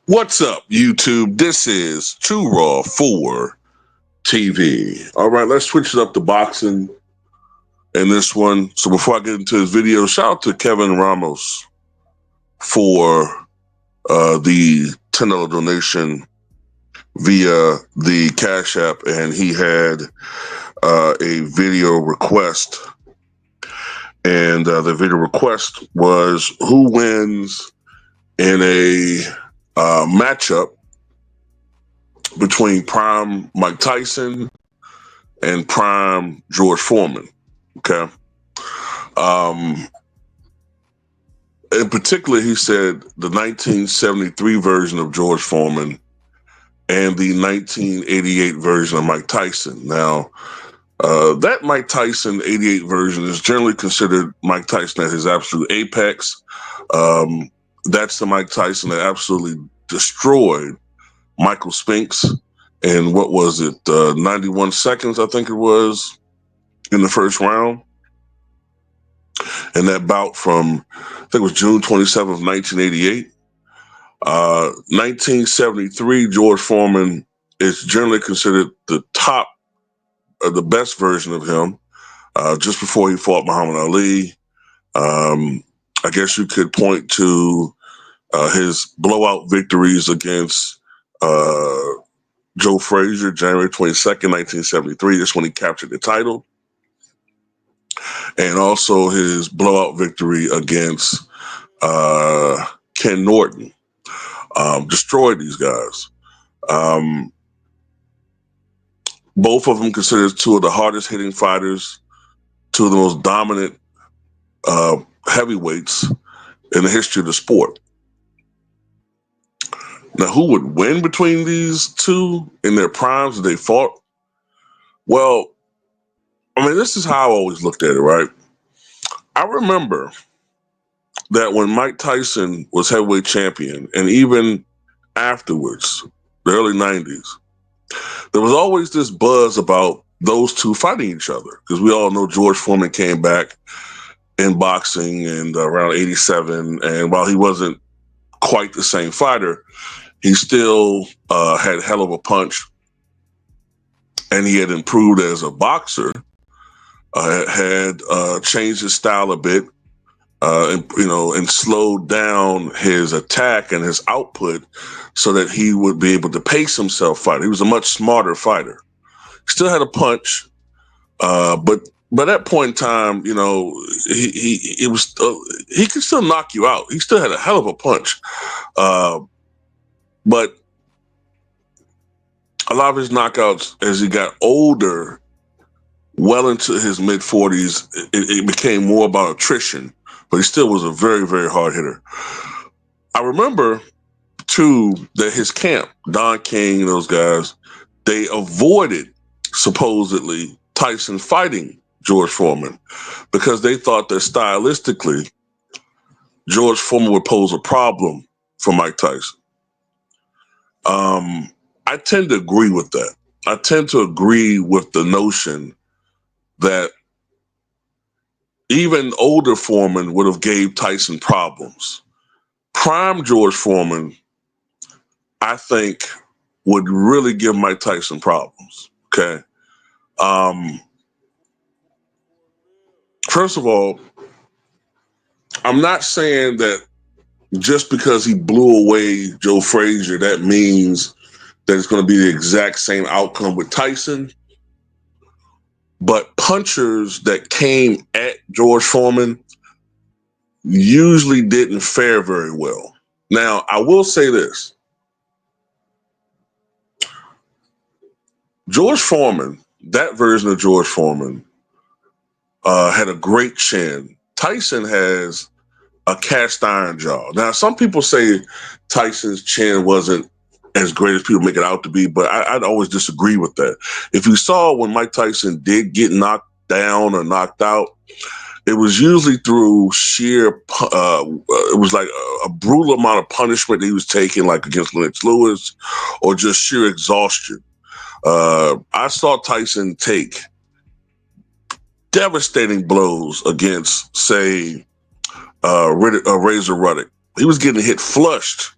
What's up, YouTube? This is Too Raw for TV. All right, let's switch it up to boxing in this one. So before I get into this video, shout out to Kevin Ramos for the $10 donation via the Cash App, and he had a video request. And the video request was who wins in a matchup between prime Mike Tyson and prime George Foreman. Okay. In particular, he said the 1973 version of George Foreman and the 1988 version of Mike Tyson. Now, that Mike Tyson 88 version is generally considered Mike Tyson at his absolute apex. That's the Mike Tyson that absolutely destroyed Michael Spinks in what was it, 91 seconds, I think it was, in the first round. And that bout from, I think it was June 27th, 1988. 1973, George Foreman is generally considered the top, the best version of him, just before he fought Muhammad Ali. I guess you could point to his blowout victories against Joe Frazier, January 22nd, 1973. That's when he captured the title. And also his blowout victory against Ken Norton. Destroyed these guys. Both of them considered two of the hardest hitting fighters, two of the most dominant heavyweights in the history of the sport. Now, who would win between these two in their primes that they fought? Well, I mean, this is how I always looked at it, right? I remember that when Mike Tyson was heavyweight champion, and even afterwards, the early 90s, there was always this buzz about those two fighting each other, because we all know George Foreman came back in boxing in around 87, and while he wasn't quite the same fighter, he still had hell of a punch, and he had improved as a boxer, had changed his style a bit, and slowed down his attack and his output so that he would be able to pace himself fighting. He was a much smarter fighter. Still had a punch, but by that point in time, he could still knock you out. He still had a hell of a punch, but a lot of his knockouts as he got older, well into his mid 40s, it became more about attrition. But he still was a very, very hard hitter. I remember, too, that his camp, Don King, those guys, they avoided, supposedly, Tyson fighting George Foreman because they thought that stylistically, George Foreman would pose a problem for Mike Tyson. I tend to agree with that. I tend to agree with the notion that even older Foreman would have gave Tyson problems. Prime George Foreman, I think, would really give Mike Tyson problems. Okay. First of all, I'm not saying that just because he blew away Joe Frazier, that means that it's going to be the exact same outcome with Tyson. But punchers that came at George Foreman usually didn't fare very well. Now, I will say this. George Foreman, that version of George Foreman, had a great chin. Tyson has a cast iron jaw. Now, some people say Tyson's chin wasn't as great as people make it out to be, but I'd always disagree with that. If you saw when Mike Tyson did get knocked down or knocked out, it was usually through sheer, it was like a brutal amount of punishment that he was taking, like against Lennox Lewis, or just sheer exhaustion. I saw Tyson take devastating blows against, say, Razor Ruddock. He was getting hit flushed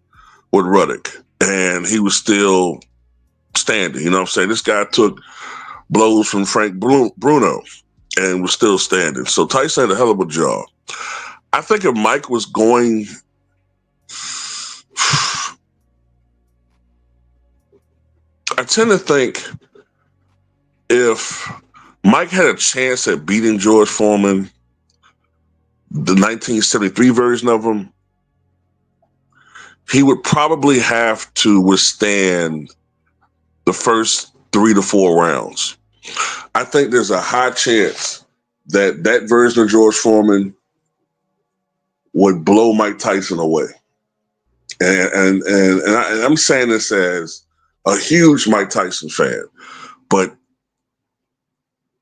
with Ruddock, and he was still standing. You know what I'm saying? This guy took blows from Frank Bruno and was still standing. So Tyson had a hell of a jaw. I think if Mike was going, I tend to think if Mike had a chance at beating George Foreman, the 1973 version of him, he would probably have to withstand the first 3 to 4 rounds. I think there's a high chance that that version of George Foreman would blow Mike Tyson away. And I'm saying this as a huge Mike Tyson fan, but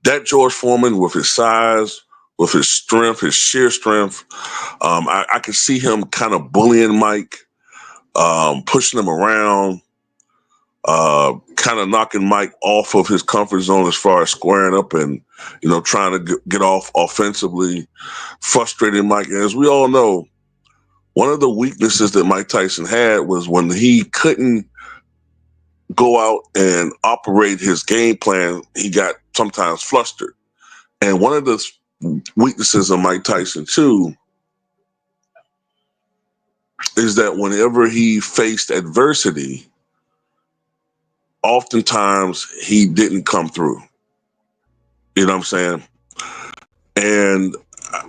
that George Foreman with his size, with his strength, his sheer strength, I could see him kind of bullying Mike, pushing him around, kind of knocking Mike off of his comfort zone as far as squaring up and, trying to get off offensively, frustrating Mike. And as we all know, one of the weaknesses that Mike Tyson had was when he couldn't go out and operate his game plan, he got sometimes flustered. And one of the weaknesses of Mike Tyson, too, is that whenever he faced adversity, oftentimes he didn't come through. You know what I'm saying? And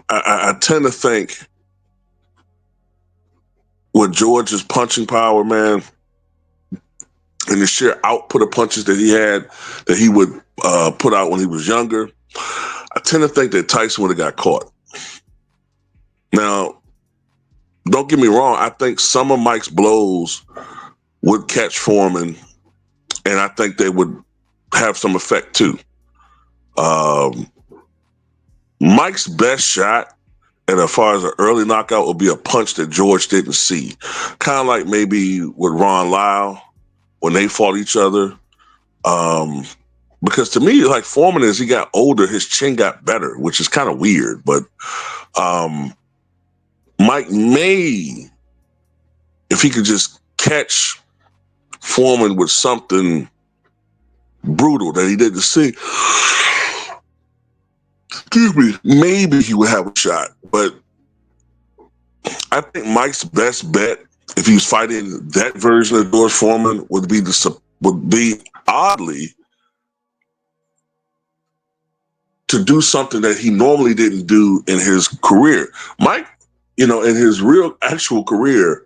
I tend to think with George's punching power, man, and the sheer output of punches that he had, that he would put out when he was younger, I tend to think that Tyson would have got caught. Now, don't get me wrong. I think some of Mike's blows would catch Foreman, and I think they would have some effect too. Mike's best shot, and as far as an early knockout, would be a punch that George didn't see. Kind of like maybe with Ron Lyle when they fought each other. Because to me, like Foreman, as he got older, his chin got better, which is kind of weird. But Mike may, if he could just catch Foreman with something brutal that he didn't see, excuse me, maybe he would have a shot. But I think Mike's best bet, if he was fighting that version of George Foreman, would be oddly to do something that he normally didn't do in his career. Mike, in his real actual career,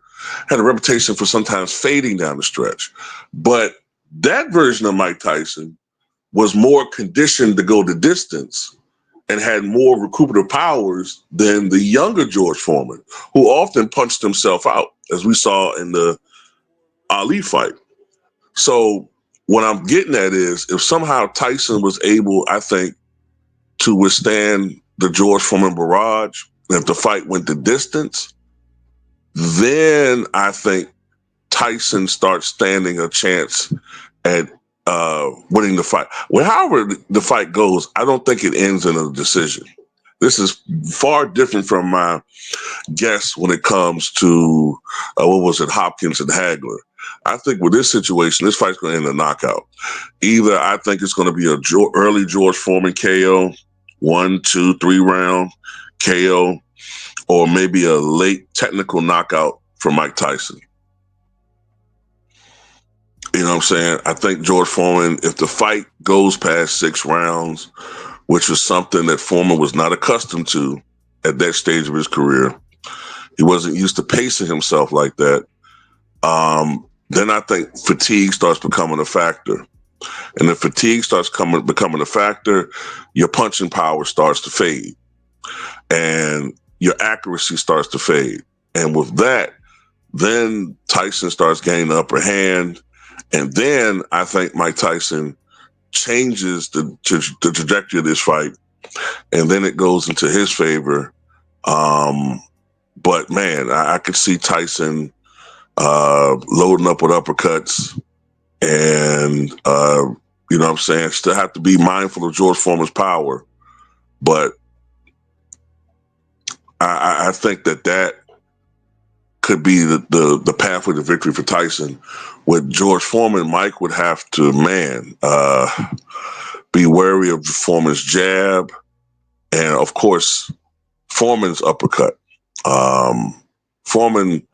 had a reputation for sometimes fading down the stretch. But that version of Mike Tyson was more conditioned to go the distance and had more recuperative powers than the younger George Foreman, who often punched himself out, as we saw in the Ali fight. So what I'm getting at is, if somehow Tyson was able, I think, to withstand the George Foreman barrage, and if the fight went the distance, then I think Tyson starts standing a chance at winning the fight. Well, however the fight goes, I don't think it ends in a decision. This is far different from my guess when it comes to, Hopkins and Hagler. I think with this situation, this fight's going to end in a knockout. Either I think it's going to be early George Foreman KO, 1, 2, 3 round KO, or maybe a late technical knockout for Mike Tyson. You know what I'm saying? I think George Foreman, if the fight goes past 6 rounds, which was something that Foreman was not accustomed to at that stage of his career, he wasn't used to pacing himself like that. Then I think fatigue starts becoming a factor. And if fatigue starts becoming a factor, your punching power starts to fade and your accuracy starts to fade. And with that, then Tyson starts gaining the upper hand. And then I think Mike Tyson changes the trajectory of this fight. And then it goes into his favor. But man, I could see Tyson loading up with uppercuts, and you know what I'm saying, still have to be mindful of George Foreman's power. But I think that could be the pathway to victory for Tyson. With George Foreman, Mike would have to, be wary of Foreman's jab and, of course, Foreman's uppercut. Foreman,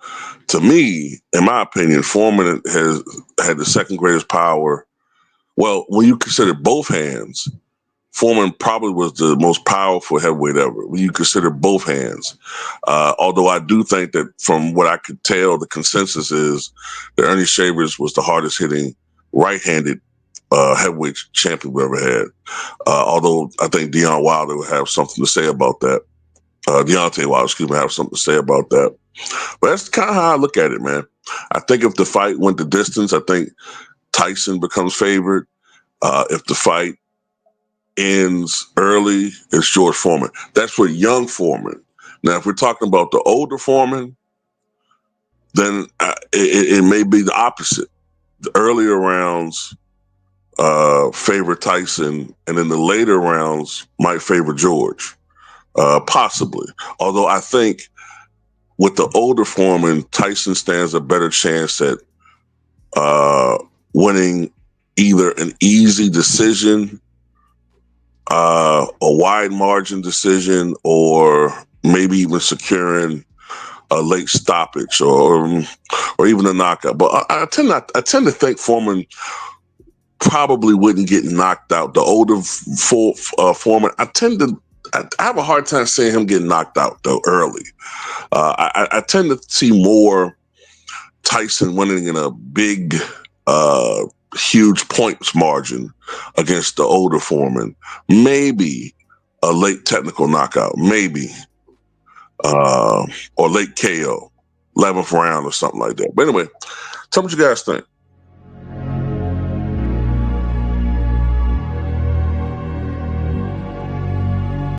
to me, in my opinion, Foreman has had the second greatest power. Well, when you consider both hands, Foreman probably was the most powerful heavyweight ever. When you consider both hands, although I do think that from what I could tell, the consensus is that Ernie Shavers was the hardest hitting right-handed heavyweight champion we ever had. Although I think Deontay Wilder would have something to say about that. Deontay Wilder, excuse me, have something to say about that. But that's kind of how I look at it, man. I think if the fight went the distance, I think Tyson becomes favored. If the fight ends early, it's George Foreman. That's for young Foreman. Now, if we're talking about the older Foreman, then it may be the opposite. The earlier rounds favor Tyson, and then the later rounds might favor George, possibly. Although I think with the older Foreman, Tyson stands a better chance at winning either an easy decision, a wide margin decision, or maybe even securing a late stoppage or even a knockout. But I tend to think Foreman probably wouldn't get knocked out. The older Foreman, I have a hard time seeing him getting knocked out though early. I tend to see more Tyson winning in a big, huge points margin against the older Foreman. Maybe a late technical knockout, maybe, or late KO, 11th round or something like that. But anyway, tell me what you guys think.